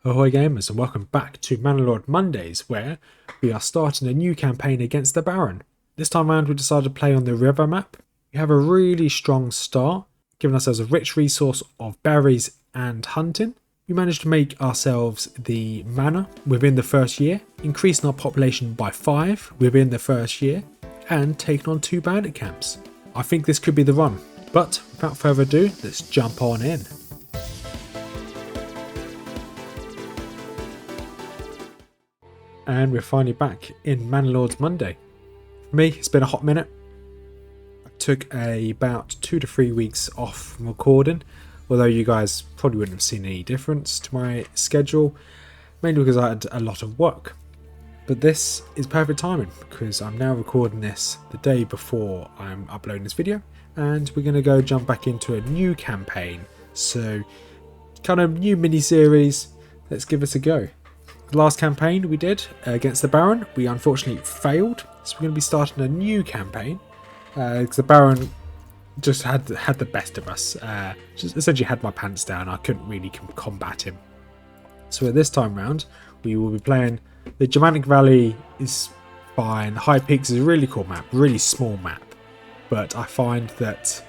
Ahoy gamers and welcome back to Manor Lord Mondays, where we are starting a new campaign against the Baron. This time around we decided to play on the river map. We have a really strong start, giving ourselves a rich resource of berries and hunting. We managed to make ourselves the manor within the first year, increasing our population by 5 within the first year, and taking on 2 bandit camps. I think this could be the run, but without further ado, let's jump on in. And we're finally back in Manor Lords Monday. For me, it's been a hot minute. I took about 2 to 3 weeks off from recording, although you guys probably wouldn't have seen any difference to my schedule, mainly because I had a lot of work. But this is perfect timing because I'm now recording this the day before I'm uploading this video, and we're going to go jump back into a new campaign. So, kind of new mini-series, let's give it a go. The last campaign we did against the Baron, we unfortunately failed, so we're going to be starting a new campaign because the Baron just had the best of us. Just essentially had my pants down. I couldn't really combat him. So this time round, we will be playing the Germanic Valley. Is fine. The High Peaks is a really cool map, really small map, but I find that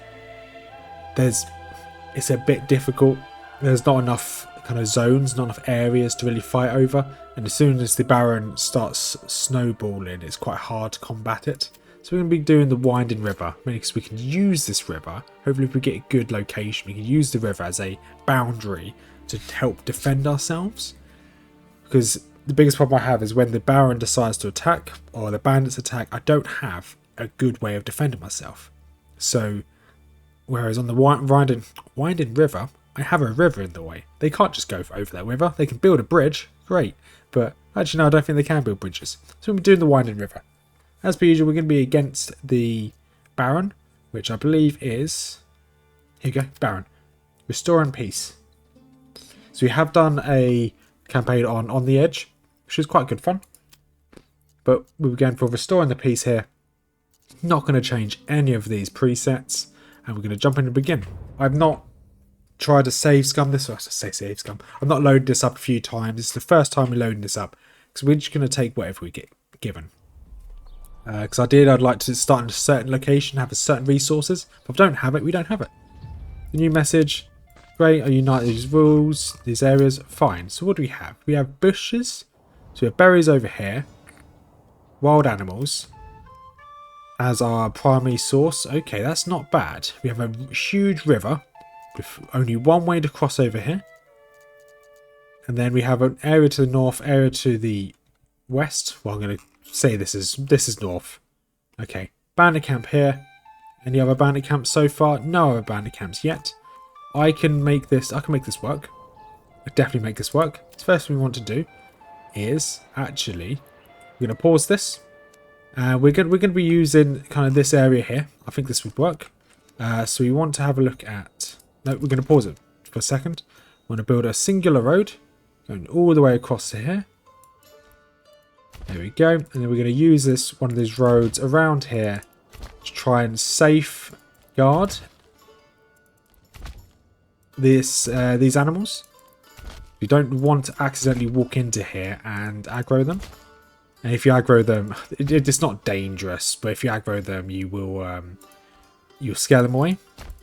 it's a bit difficult. There's not enough kind of zones, not enough areas to really fight over, and as soon as the Baron starts snowballing, it's quite hard to combat it. So we're going to be doing the winding river, mainly because we can use this river. Hopefully if we get a good location, we can use the river as a boundary to help defend ourselves. Because the biggest problem I have is when the Baron decides to attack, or the bandits attack, I don't have a good way of defending myself. So whereas on the winding river, I have a river in the way. They can't just go over that river. They can build a bridge, great. But actually no, I don't think they can build bridges. So we're doing the winding river. As per usual, we're going to be against the Baron, which I believe is... Here you go, Baron. Restore and Peace. So we have done a campaign on the Edge, which is quite good fun. But we're going for Restoring the Peace here. Not going to change any of these presets. And we're going to jump in and begin. I've not tried to save scum this. I say save scum. I've not loaded this up a few times. This is the first time we're loading this up because we're just going to take whatever we get given. Because I'd like to start in a certain location, have a certain resources. If I don't have it, we don't have it. The new message. Great. I unite these rules, these areas. Fine. So what do we have? We have bushes. So we have berries over here. Wild animals as our primary source. Okay, that's not bad. We have a huge river with only one way to cross over here. And then we have an area to the north, area to the west. Well, I'm going to say this is north. Okay, bandit camp here. Any other bandit camps so far? No other bandit camps yet. I can make this work. I definitely make this work. The first thing we want to do is actually we're going to pause this. We're going to be using kind of this area here. I think this would work. So we want to have a look at... No, we're going to pause it for a second. We're going to build a singular road going all the way across to here. There we go. And then we're going to use one of these roads around here to try and safeguard these animals. You don't want to accidentally walk into here and aggro them. And if you aggro them, it's not dangerous, but if you aggro them, you will you'll scare them away.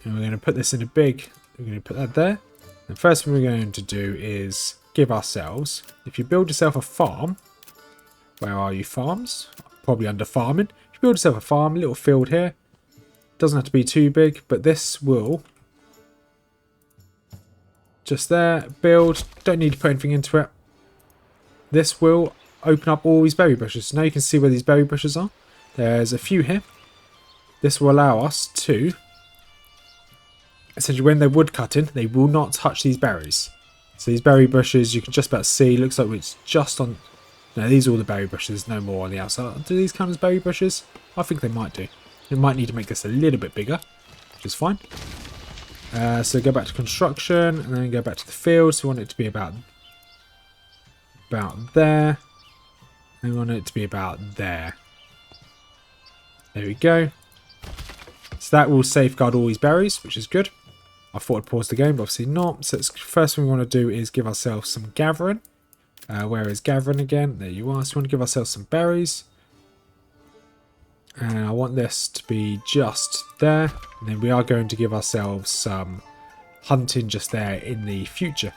And we're going to put this in we're going to put that there. The first thing we're going to do is give ourselves, if you build yourself a farm, where are you farms? Probably under farming. If you build yourself a farm, a little field here, doesn't have to be too big, but this will just there, build, don't need to put anything into it. This will open up all these berry bushes. So now you can see where these berry bushes are. There's a few here. This will allow us to... Essentially, when they're wood cutting, they will not touch these berries. So these berry bushes, you can just about see, looks like it's just on... No, these are all the berry bushes, no more on the outside. Do these count as berry bushes? I think they might do. We might need to make this a little bit bigger, which is fine. So go back to construction, and then go back to the field. So we want it to be about there. And we want it to be about there. There we go. So that will safeguard all these berries, which is good. I thought I'd pause the game, but obviously not. So first thing we want to do is give ourselves some gathering. Where is gathering again? There you are. So we want to give ourselves some berries. And I want this to be just there. And then we are going to give ourselves some hunting just there in the future.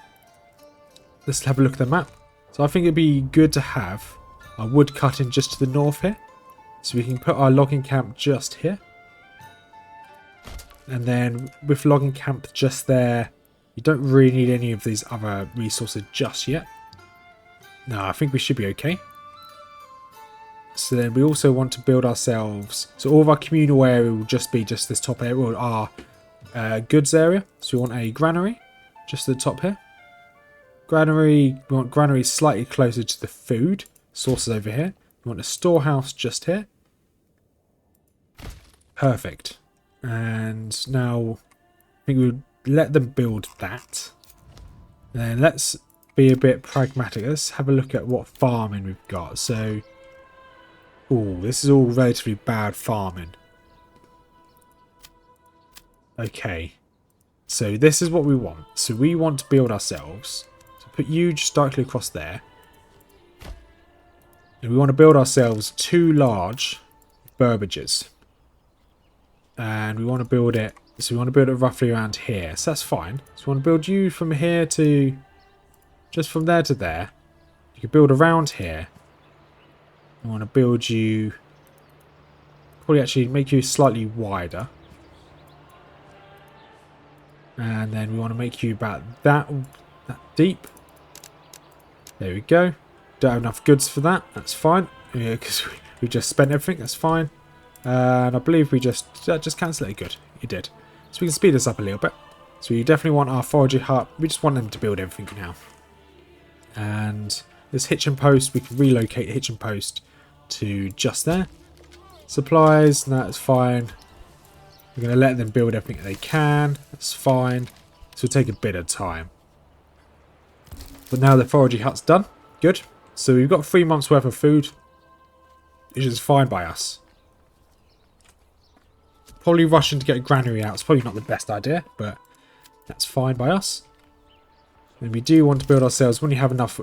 Let's have a look at the map. So I think it'd be good to have a wood cutting just to the north here. So we can put our logging camp just here. And then with logging camp just there, you don't really need any of these other resources just yet. No, I think we should be okay. So then we also want to build ourselves, so all of our communal area will just be just this top area, or our goods area. So we want a granary just at the top here. Granary, we want granaries slightly closer to the food sources over here. We want a storehouse just here. Perfect. And now I think we would let them build that. And then let's be a bit pragmatic. Let's have a look at what farming we've got. So, oh, this is all relatively bad farming. Okay, so this is what we want. So we want to build ourselves. So put you just directly across there. And we want to build ourselves 2 large burbages. And we want to build it, so we want to build it roughly around here. So that's fine. So we want to build you from here to, just from there to there. You can build around here. I want to build you, probably actually make you slightly wider. And then we want to make you about that deep. There we go. Don't have enough goods for that. That's fine. Yeah, because we just spent everything. That's fine. And I believe we just cancel it. Good. You did. So we can speed this up a little bit. So you definitely want our foraging hut. We just want them to build everything now. And this hitching post, we can relocate the hitching post to just there. Supplies, that's fine. We're going to let them build everything they can. That's fine. So it'll take a bit of time. But now the foraging hut's done. Good. So we've got 3 months worth of food, which is fine by us. Probably rushing to get a granary out. It's probably not the best idea, but that's fine by us. And we do want to build ourselves, when you have enough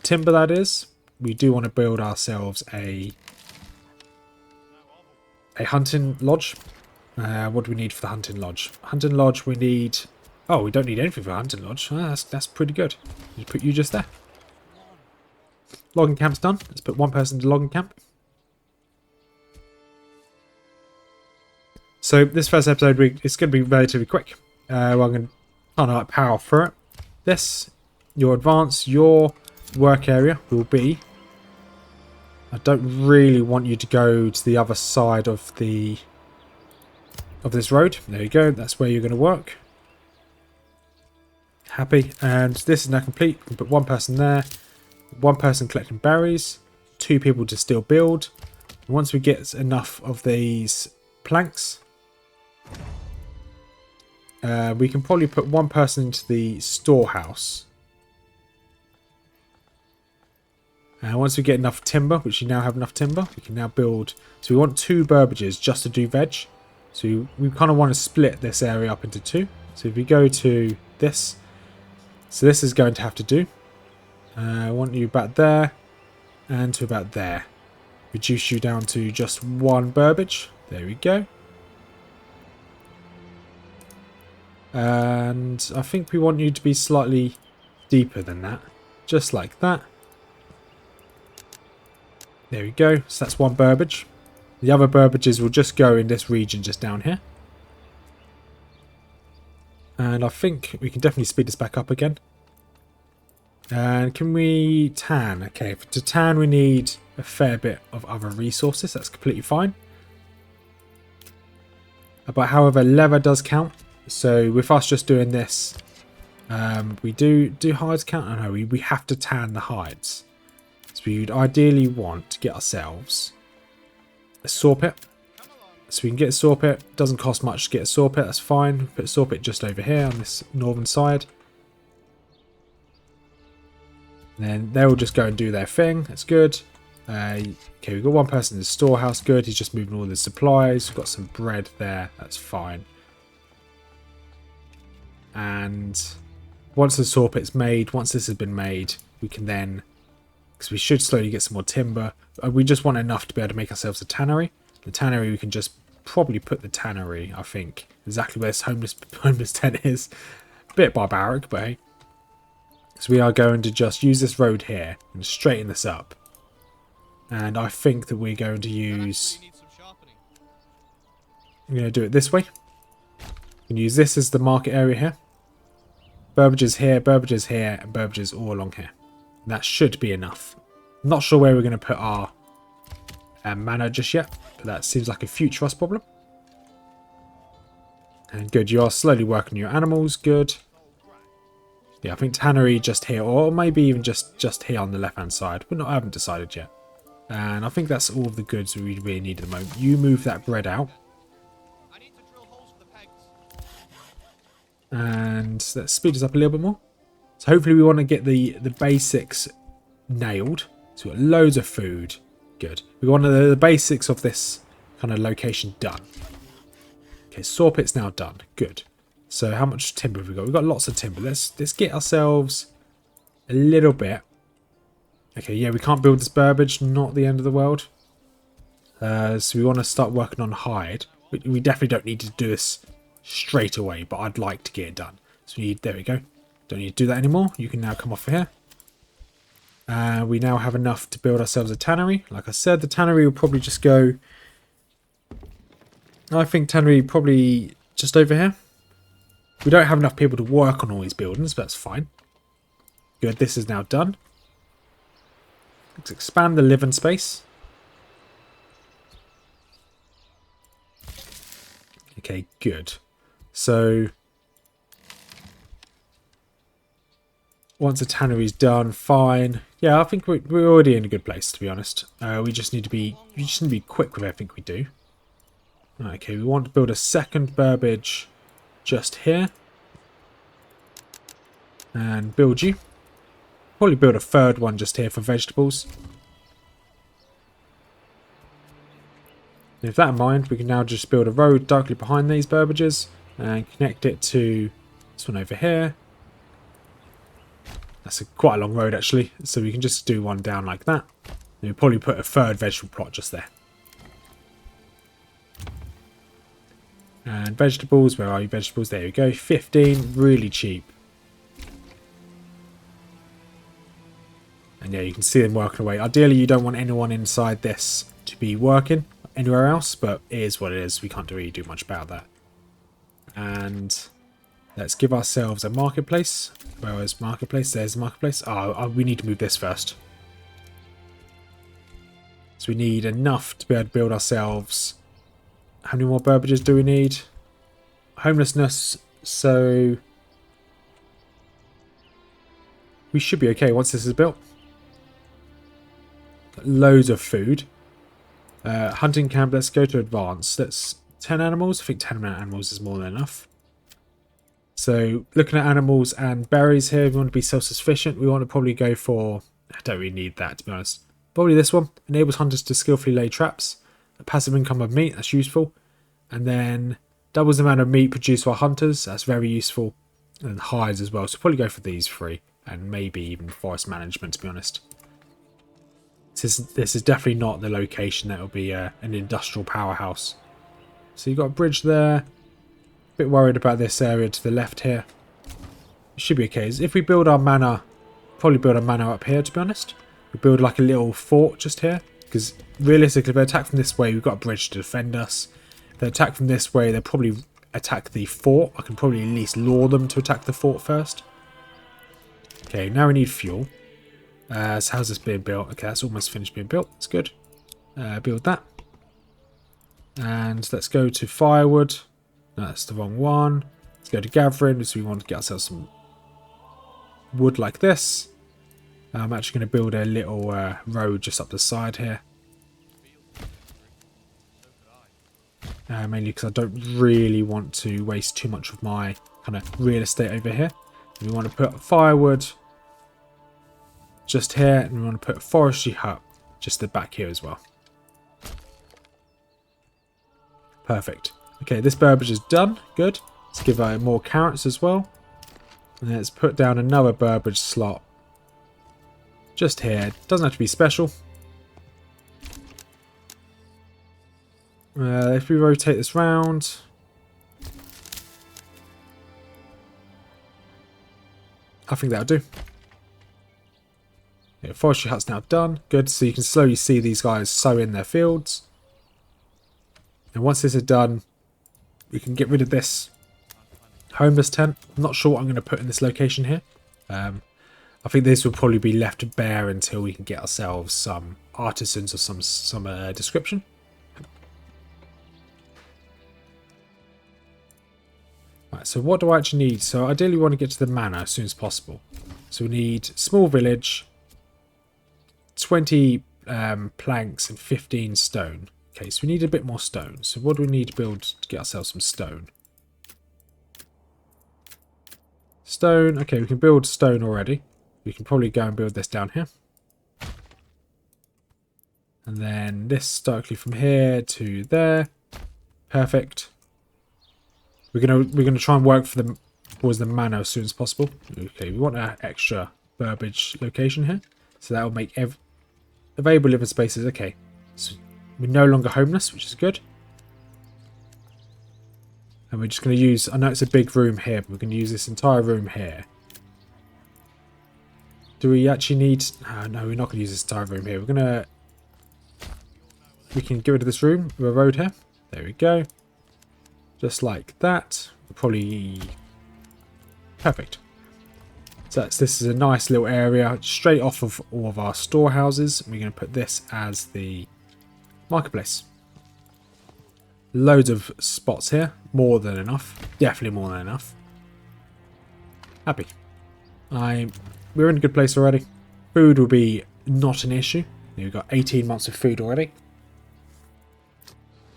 timber, that is, we do want to build ourselves a hunting lodge. What do we need for the hunting lodge? Hunting lodge we need, oh, we don't need anything for a hunting lodge. That's pretty good. You put you just there. Logging camp's done. Let's put 1 person to logging camp. So this first episode, it's going to be relatively quick. I'm going to kind of like power through it. This, your advance, your work area will be. I don't really want you to go to the other side of this road. There you go. That's where you're going to work. Happy. And this is now complete. We can put 1 person there. 1 person collecting berries. 2 people to still build. Once we get enough of these planks, we can probably put 1 person into the storehouse. Once we get enough timber, which you now have enough timber, we can now build. So we want 2 burbages just to do veg. So we kind of want to split this area up into 2. So if we go to this, so this is going to have to do. I want you about there and to about there. Reduce you down to just 1 burbage. There we go. And I think we want you to be slightly deeper than that. Just like that. There we go. So that's 1 burbage. The other burbages will just go in this region just down here. And I think we can definitely speed this back up again. And can we tan? Okay, to tan we need a fair bit of other resources. That's completely fine. But however, leather does count. So with us just doing this, we do hides count? Oh no, we have to tan the hides. So we would ideally want to get ourselves a saw pit. So we can get a saw pit. Doesn't cost much to get a saw pit. That's fine. Put a saw pit just over here on this northern side. And then they'll just go and do their thing. That's good. Okay, we've got 1 person in the storehouse. Good. He's just moving all the supplies. We've got some bread there. That's fine. And once the saw pit's made, once this has been made, we can then, because we should slowly get some more timber. We just want enough to be able to make ourselves a tannery. The tannery, we can just probably put the tannery, I think, exactly where this homeless tent is. A bit barbaric, but hey. So we are going to just use this road here and straighten this up. And I think that we're going to use... I'm going to do it this way. We can use this as the market area here. Burbages here, and Burbages all along here. And that should be enough. I'm not sure where we're going to put our manor just yet, but that seems like a future us problem. And good, you are slowly working your animals, good. Yeah, I think tannery just here, or maybe even just here on the left-hand side. But I haven't decided yet. And I think that's all of the goods we really need at the moment. You move that bread out. And let's speed this up a little bit more. So hopefully we want to get the basics nailed. So we've got loads of food. Good. We want the basics of this kind of location done. Okay, saw pit's now done. Good. So how much timber have we got? We've got lots of timber. Let's get ourselves a little bit. Okay, yeah, we can't build this burbage. Not the end of the world. So we want to start working on hide. We definitely don't need to do this straight away, but I'd like to get it done. So there we go. Don't need to do that anymore. You can now come off of here. We now have enough to build ourselves a tannery. Like I said, the tannery will probably just go... I think tannery probably just over here. We don't have enough people to work on all these buildings, but that's fine. Good, this is now done. Let's expand the living space. Okay, good. So once the tannery's done, fine. Yeah, I think we're already in a good place, to be honest. We just need to be quick with everything we do. Okay, we want to build a second burbage just here. And build you. Probably build a third one just here for vegetables. With that in mind, we can now just build a road directly behind these burbages and connect it to this one over here. That's quite a long road actually, so we can just do one down like that. And we'll probably put a third vegetable plot just there. And vegetables, where are you vegetables? There we go, 15, really cheap. And yeah, you can see them working away. Ideally, you don't want anyone inside this to be working anywhere else, but it is what it is. We can't really do much about that. And let's give ourselves a marketplace. Where is marketplace? There's the marketplace. Oh, we need to move this first. So we need enough to be able to build ourselves. How many more burbages do we need? Homelessness. So we should be okay once this is built. Loads of food. Hunting camp, let's go to advanced. That's 10 animals. I think 10 animals is more than enough. So looking at animals and berries here, we want to be self-sufficient. We want to probably go for... I don't really need that, to be honest. Probably this one. Enables hunters to skillfully lay traps. A passive income of meat, that's useful. And then doubles the amount of meat produced by hunters. That's very useful. And hides as well. So probably go for these three. And maybe even forest management, to be honest. This is definitely not the location that will be an industrial powerhouse. So you've got a bridge there. A bit worried about this area to the left here. It should be okay. If we build our manor, probably build a manor up here, to be honest. We build like a little fort just here. Because realistically, if they attack from this way, we've got a bridge to defend us. If they attack from this way, they'll probably attack the fort. I can probably at least lure them to attack the fort first. Okay, now we need fuel. So how's this being built? Okay, that's almost finished being built. That's good. Build that. And let's go to firewood. No, that's the wrong one. Let's go to gathering because we want to get ourselves some wood like this. I'm actually going to build a little road just up the side here. Mainly because I don't really want to waste too much of my kind of real estate over here. We want to put firewood just here, and we want to put a forestry hut just the back here as well. Perfect. Okay, this burbage is done. Good. Let's give more carrots as well. And let's put down another Burbage slot just here. Doesn't have to be special. If we rotate this round, I think that'll do. Yeah, forestry hut's now done. Good, so you can slowly see these guys sow in their fields. And once this is done, we can get rid of this homeless tent. I'm not sure what I'm going to put in this location here. I think this will probably be left bare until we can get ourselves some artisans of some description. Right, so what do I actually need? So ideally we want to get to the manor as soon as possible. So we need small village, 20 planks and 15 stone. Okay, so we need a bit more stone. So what do we need to build to get ourselves some stone? Stone. Okay, we can build stone already. We can probably go and build this down here. And then this directly from here to there. Perfect. We're gonna try and work towards the manor as soon as possible. Okay, we want an extra Burbage location here. So that will make available living spaces. Okay. So we're no longer homeless, which is good. And we're just going to use, I know it's a big room here, but we're going to use this entire room here. Do we actually need, no, we're not going to use this entire room here. We can get rid of this room with a road here. There we go. Just like that. Probably perfect. So this is a nice little area straight off of all of our storehouses. We're going to put this as the marketplace. Loads of spots here. More than enough. Definitely more than enough. Happy. We're in a good place already. Food will be not an issue. We've got 18 months of food already.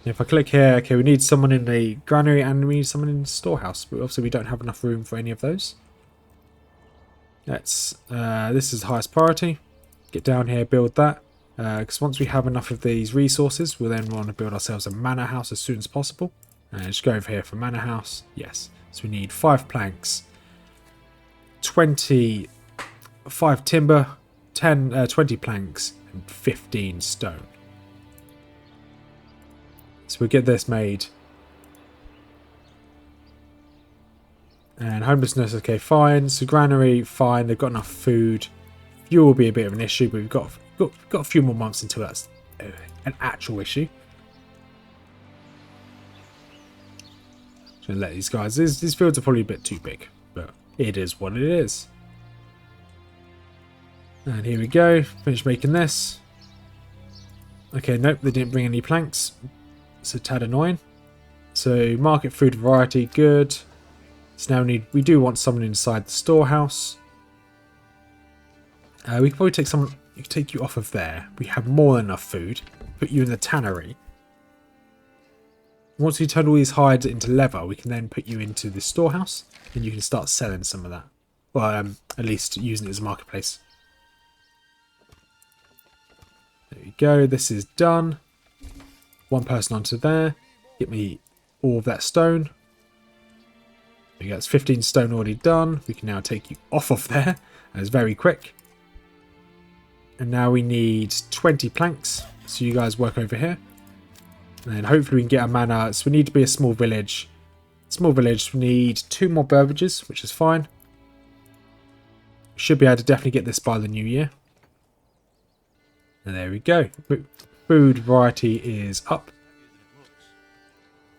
If I click here, okay, we need someone in the granary and we need someone in the storehouse. But obviously we don't have enough room for any of those. This is the highest priority. Get down here, build that. Because once we have enough of these resources, we'll then want to build ourselves a manor house as soon as possible. And just go over here for manor house. Yes. So we need 5 planks, 25 timber, 20 planks, and 15 stone. So we'll get this made. And homelessness, okay, fine. So granary, fine. They've got enough food. Fuel will be a bit of an issue, but we've got a few more months until that's an actual issue. Just gonna let these guys. These fields are probably a bit too big, but it is what it is. And here we go. Finish making this. Okay, nope, they didn't bring any planks. It's a tad annoying. So market food variety, good. So now we do want someone inside the storehouse. We could probably take someone. We could take you off of there. We have more than enough food. Put you in the tannery. Once we turn all these hides into leather, we can then put you into the storehouse, and you can start selling some of that. Well, at least using it as a marketplace. There we go. This is done. One person onto there. Get me all of that stone. There we go. It's 15 stone already done. We can now take you off of there. That is very quick. And now we need 20 planks. So you guys work over here. And then hopefully we can get a manor. So we need to be a small village. Small village. We need 2 more Burbages, which is fine. Should be able to definitely get this by the new year. And there we go. Food variety is up.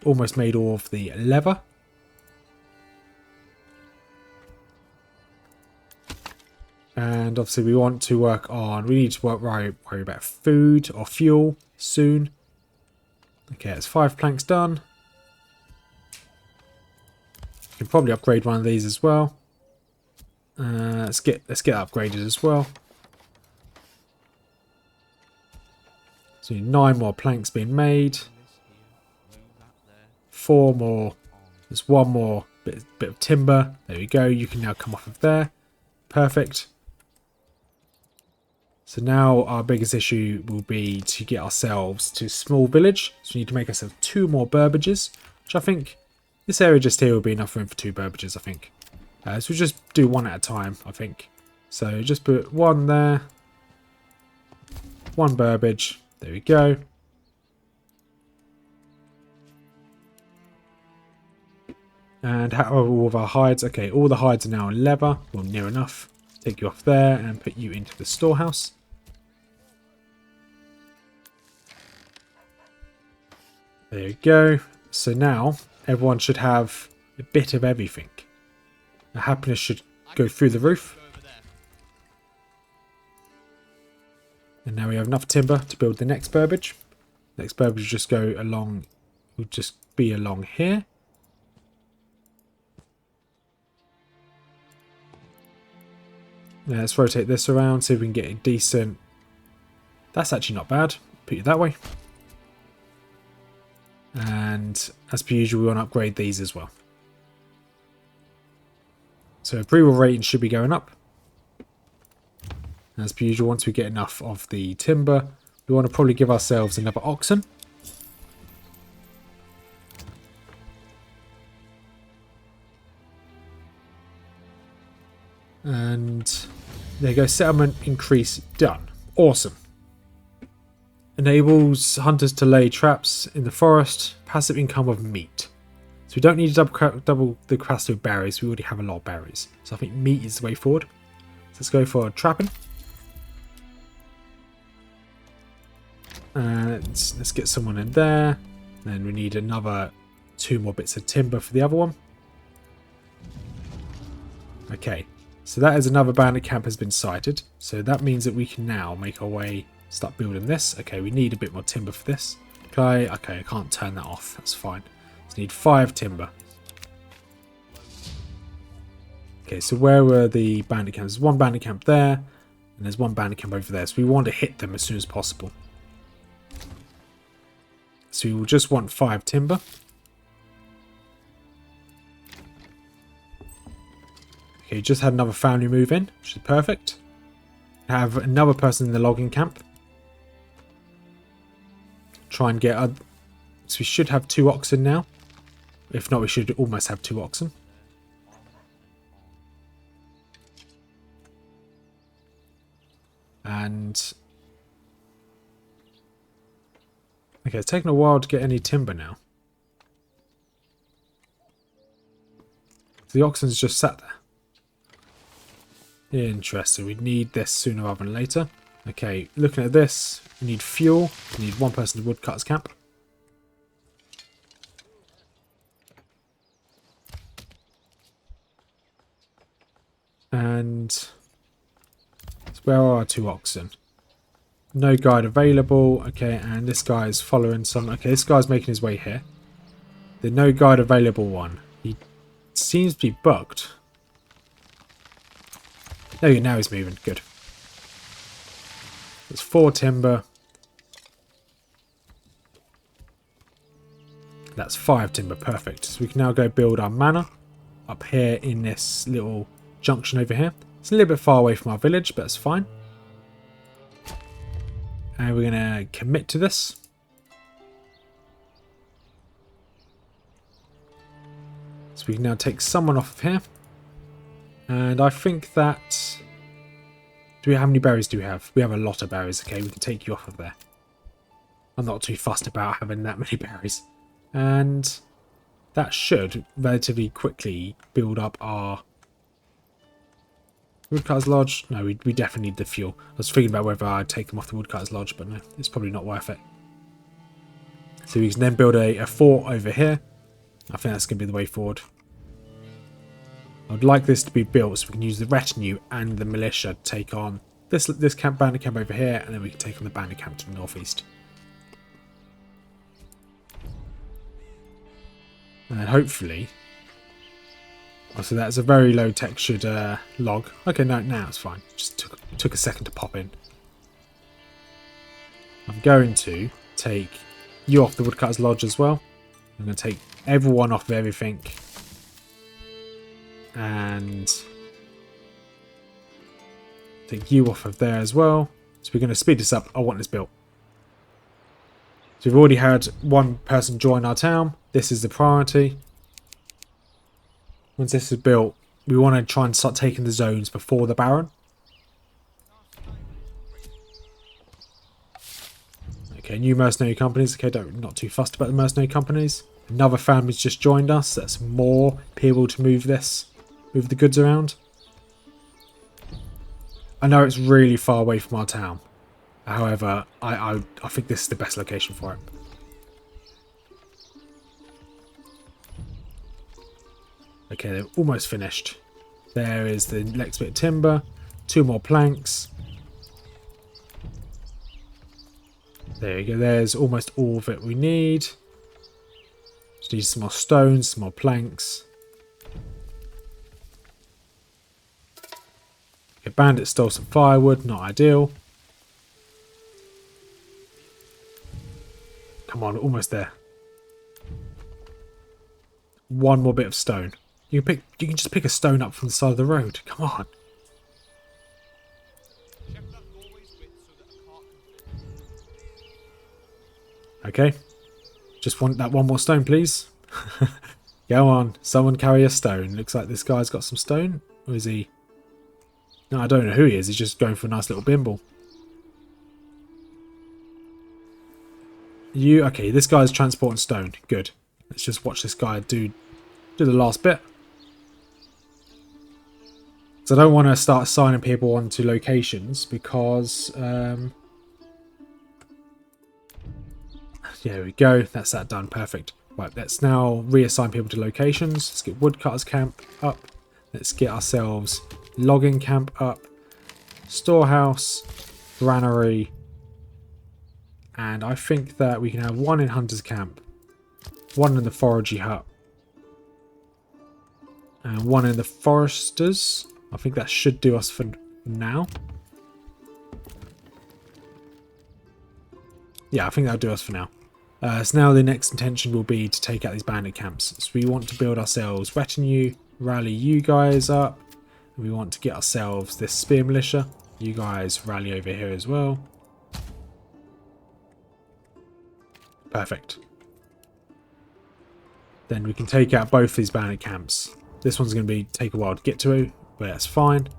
Almost made all of the leather. And obviously we want to work on, we need to worry about food or fuel soon. Okay, that's 5 planks done. We can probably upgrade one of these as well. Let's get upgraded as well. So 9 more planks being made. 4 more. There's 1 more bit of timber. There we go. You can now come off of there. Perfect. So now our biggest issue will be to get ourselves to a small village. So we need to make ourselves 2 more Burbages, which I think this area just here will be enough room for 2 Burbages, I think. So we'll just do one at a time, I think. So just put one there. One Burbage. There we go. And how are all of our hides? Okay, all the hides are now in leather. Well, near enough. Take you off there and put you into the storehouse. There you go. So now everyone should have a bit of everything. The happiness should go through the roof. And now we have enough timber to build the next Burbage. Next Burbage will just go along, will just be along here. Now let's rotate this around, see if we can get a decent... That's actually not bad. Put it that way. And as per usual, we want to upgrade these as well. So approval rating should be going up. As per usual, once we get enough of the timber, we want to probably give ourselves another oxen. And there you go, settlement increase done. Awesome. Enables hunters to lay traps in the forest. Passive income of meat. So we don't need to double the capacity of berries. We already have a lot of berries. So I think meat is the way forward. So let's go for trapping. Let's get someone in there. Then we need another 2 more bits of timber for the other one. Okay, so that is another bandit camp has been sighted. So that means that we can now make our way, start building this. Okay, we need a bit more timber for this. Okay, I can't turn that off. That's fine. Just need 5 timber. Okay, so where were the bandit camps? There's one bandit camp there, and there's one bandit camp over there. So we want to hit them as soon as possible. So we will just want 5 timber. Okay, just had another family move in, which is perfect. Have another person in the logging camp. Try and get... So we should have 2 oxen now. If not, we should almost have 2 oxen. And... Okay, it's taken a while to get any timber now. The oxen's just sat there. Interesting. We need this sooner rather than later. Okay, looking at this, we need fuel. We need 1 person to woodcutter's camp. And so where are our 2 oxen? No guide available. Okay, and this guy is following some... Okay, this guy's making his way here. The no guide available one. He seems to be bugged. There you go, now he's moving. Good. There's 4 timber. That's 5 timber. Perfect. So we can now go build our manor up here in this little junction over here. It's a little bit far away from our village, but it's fine. And we're going to commit to this. So we can now take someone off of here. And I think that... How many berries do we have? We have a lot of berries. Okay, we can take you off of there. I'm not too fussed about having that many berries. And that should relatively quickly build up our... Woodcutter's Lodge? No, we definitely need the fuel. I was thinking about whether I'd take them off the Woodcutter's Lodge, but no, it's probably not worth it. So we can then build a fort over here. I think that's going to be the way forward. I'd like this to be built so we can use the retinue and the militia to take on this bandit camp over here, and then we can take on the bandit camp to the northeast. And then hopefully... Oh, so that's a very low textured log. Okay, no, now it's fine. Just took a second to pop in. I'm going to take you off the Woodcutter's Lodge as well. I'm going to take everyone off of everything. And take you off of there as well. So we're going to speed this up. I want this built. So we've already had 1 person join our town. This is the priority. Once this is built, we want to try and start taking the zones before the Baron. Okay, new mercenary companies. Okay, not too fussed about the mercenary companies. Another family's just joined us. That's more people to move the goods around. I know it's really far away from our town. However, I think this is the best location for it. Okay, they're almost finished. There is the next bit of timber. 2 more planks. There you go. There's almost all of it we need. Just need some more stones, some more planks. Okay, bandit stole some firewood. Not ideal. Come on, almost there. 1 more bit of stone. You can just pick a stone up from the side of the road. Come on. Okay. Just want that 1 more stone, please. Go on. Someone carry a stone. Looks like this guy's got some stone. Or is he? No, I don't know who he is. He's just going for a nice little bimble. Okay, this guy's transporting stone. Good. Let's just watch this guy do the last bit. So I don't want to start assigning people onto locations because... there we go. That's that done. Perfect. Right, let's now reassign people to locations. Let's get woodcutters camp up. Let's get ourselves logging camp up. Storehouse. Granary. And I think that we can have 1 in Hunter's Camp, 1 in the Foragey Hut, and 1 in the Foresters. I think that should do us for now. Yeah, I think that'll do us for now. So now the next intention will be to take out these bandit camps. So we want to build ourselves retinue, rally you guys up. We want to get ourselves this spear militia. You guys rally over here as well. Perfect. Then we can take out both these bandit camps. This one's going to take a while to get to, but that's fine.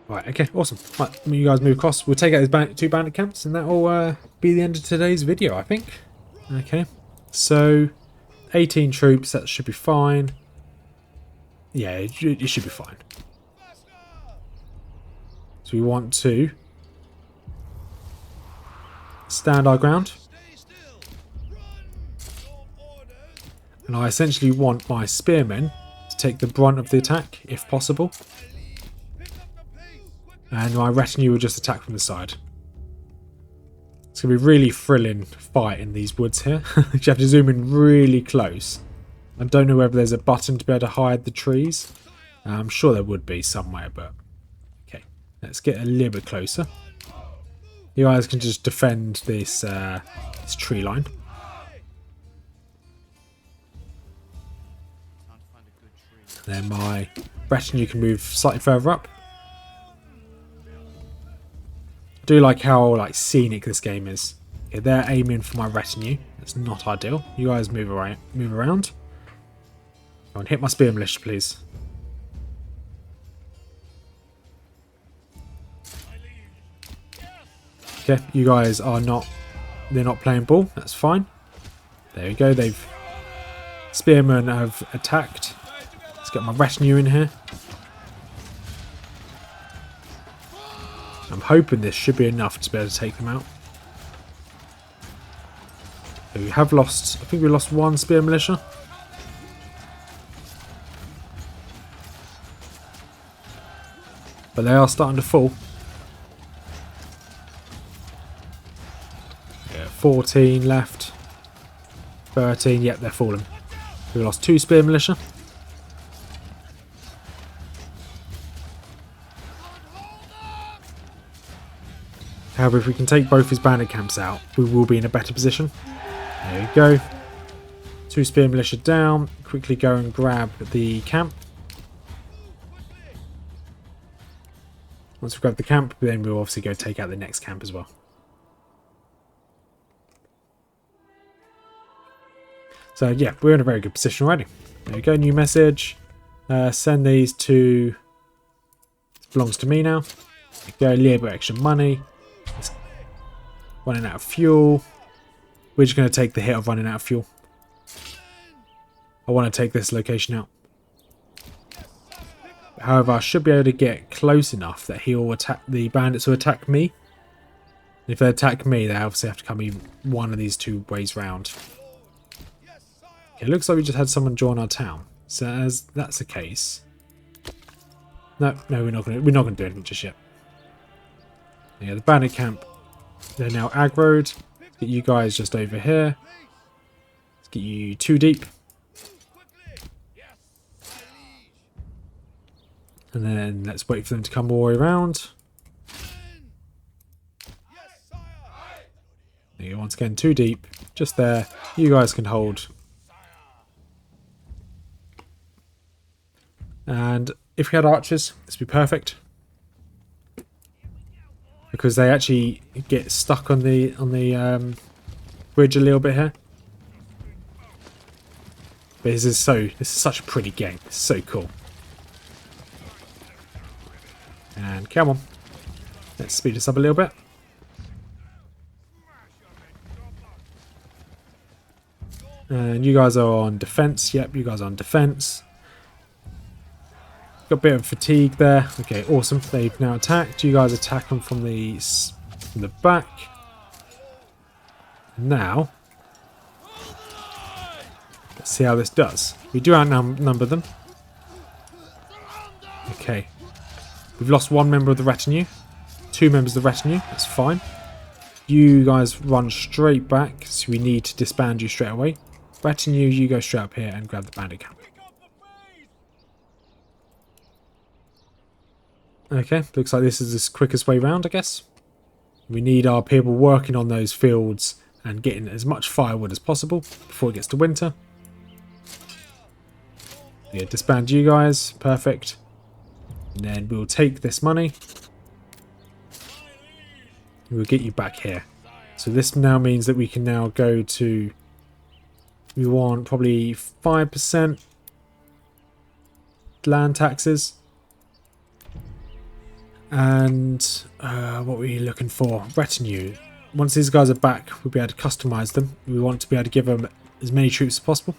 Right, okay, awesome. Right, you guys move across. We'll take out these 2 bandit camps, and that will be the end of today's video, I think. Okay, so 18 troops, that should be fine. Yeah, it should be fine. So we want to stand our ground. And I essentially want my spearmen to take the brunt of the attack, if possible. And my retinue will just attack from the side. It's going to be a really thrilling fight in these woods here. You have to zoom in really close. I don't know whether there's a button to be able to hide the trees. I'm sure there would be somewhere, but... Okay, let's get a little bit closer. You guys can just defend this, this tree line. Then my retinue can move slightly further up. I do like how scenic this game is. Okay, they're aiming for my retinue. That's not ideal. You guys move around. Go on, hit my spear militia, please. Okay, you guys are not... They're not playing ball. That's fine. There we go. Spearmen have attacked. Let's get my retinue in here. I'm hoping this should be enough to be able to take them out. We have lost... I think we lost 1 spear militia. But they are starting to fall. Yeah, 14 left. 13. Yep, they're falling. We lost 2 spear militia. However, if we can take both his bandit camps out, we will be in a better position. There you go. 2 spear militia down. Quickly go and grab the camp. Once we grab the camp, then we'll obviously go take out the next camp as well. So yeah, we're in a very good position already. There we go, new message. Send these to... This belongs to me now. There we go, a little bit extra money. It's running out of fuel. We're just going to take the hit of running out of fuel. I want to take this location out. However, I should be able to get close enough that he will attack the bandits who attack me. If they attack me, they obviously have to come in one of these two ways round. It looks like we just had someone join our town. So as that's the case, no, we're not gonna do anything just yet. Yeah, the bandit camp. They're now aggroed. Let's get you guys just over here. Let's get you 2 deep. And then let's wait for them to come all the way around. There you go, once again, 2 deep. Just there. You guys can hold. And if we had archers, this would be perfect. Because they actually get stuck on the bridge a little bit here. But this is such a pretty game. It's so cool. And come on. Let's speed this up a little bit. And you guys are on defense. Yep, you guys are on defense. Got a bit of fatigue there. Okay, awesome. They've now attacked. You guys attack them from the back. Now, let's see how this does. We do outnumber them. Okay. We've lost 1 member of the retinue. 2 members of the retinue. That's fine. You guys run straight back, so we need to disband you straight away. Retinue, you go straight up here and grab the bandit camp. Okay, looks like this is the quickest way round, I guess. We need our people working on those fields and getting as much firewood as possible before it gets to winter. Yeah, disband you guys. Perfect. And then we'll take this money. We'll get you back here. So this now means that we can now go to... We want probably 5% land taxes. And what were we looking for? Retinue. Once these guys are back, we'll be able to customize them. We want to be able to give them as many troops as possible.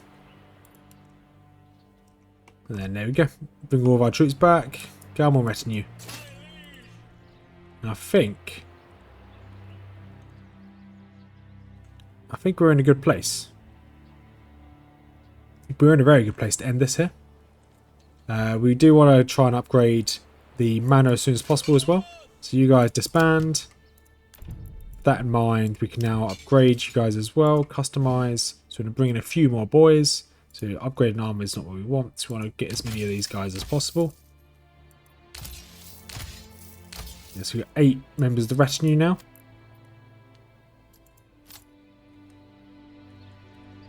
And then there we go. Bring all of our troops back. Come on, retinue. And I think we're in a good place. We're in a very good place to end this here. We do want to try and upgrade the manor as soon as possible as well. So you guys disband. With that in mind, we can now upgrade you guys as well. Customize. So we're going to bring in a few more boys. So upgrading armor is not what we want. So we want to get as many of these guys as possible. Yes, we've got 8 members of the retinue now.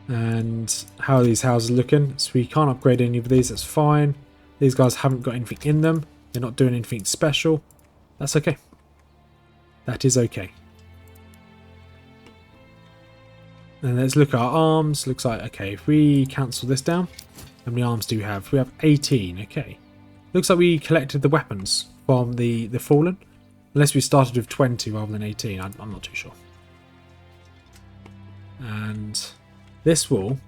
And how are these houses looking? So we can't upgrade any of these, that's fine. These guys haven't got anything in them. They're not doing anything special. That's okay. That is okay. And let's look at our arms. Looks like, okay, if we cancel this down, how many arms do we have? We have 18, okay. Looks like we collected the weapons from the Fallen. Unless we started with 20 rather than 18, I'm not too sure. And this will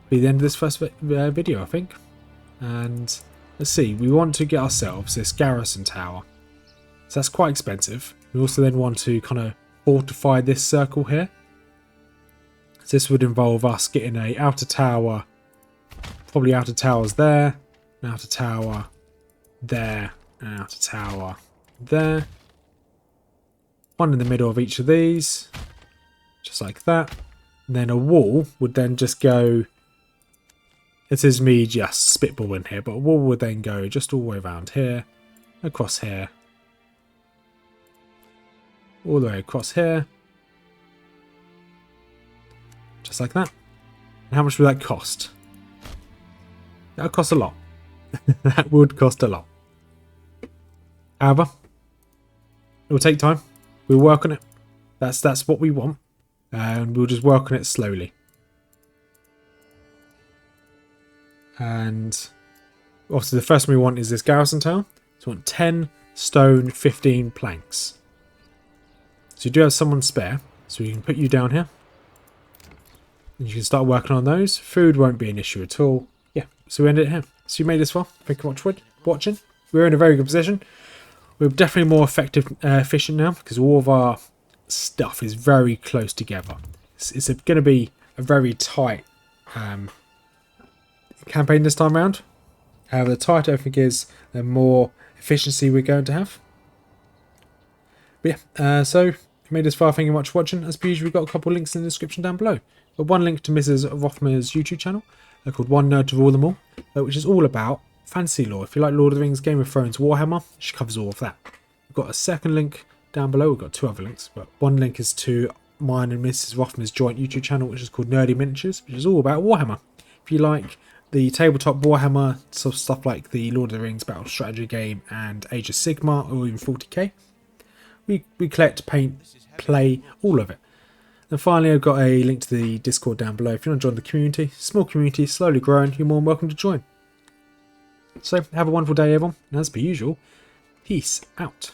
be the end of this first video, I think. And let's see, we want to get ourselves this garrison tower. So that's quite expensive. We also then want to kind of fortify this circle here. So this would involve us getting a outer tower, probably outer towers there, an outer tower there, an outer tower there. One in the middle of each of these, just like that. And then a wall would then just go, this is me just spitballing here, but a wall would then go just all the way around here, across here, all the way across here, just like that. And how much would that cost? That would cost a lot. That would cost a lot. However, it will take time. We'll work on it. That's what we want. And we'll just work on it slowly. And obviously the first one we want is this garrison tower. So we want 10 stone, 15 planks. So you do have someone spare, so we can put you down here. And you can start working on those. Food won't be an issue at all. Yeah, so we end it here. So you made this far. Thank you for watching. We're in a very good position. We're definitely more efficient now because all of our stuff is very close together. It's going to be a very tight campaign this time around. However, the tighter everything is, the more efficiency we're going to have. But yeah, so if you made this far, thank you much for watching. As per usual, we've got a couple of links in the description down below. But one link to Mrs Rothmers YouTube channel called One Nerd to Rule Them All, which is all about fantasy lore. If you like Lord of the Rings, Game of Thrones, Warhammer, she covers all of that. We've got a second link down below. We've got two other links, but one link is to mine and Mrs Rothmers joint YouTube channel, which is called Nerdy Miniatures, which is all about Warhammer. If you like the tabletop Warhammer, sort of stuff like the Lord of the Rings Battle Strategy game and Age of Sigmar or even 40k, we collect, paint, play, all of it. And finally, I've got a link to the Discord down below. If you want to join the community, small community, slowly growing, you're more than welcome to join. So have a wonderful day, everyone, and as per usual, peace out.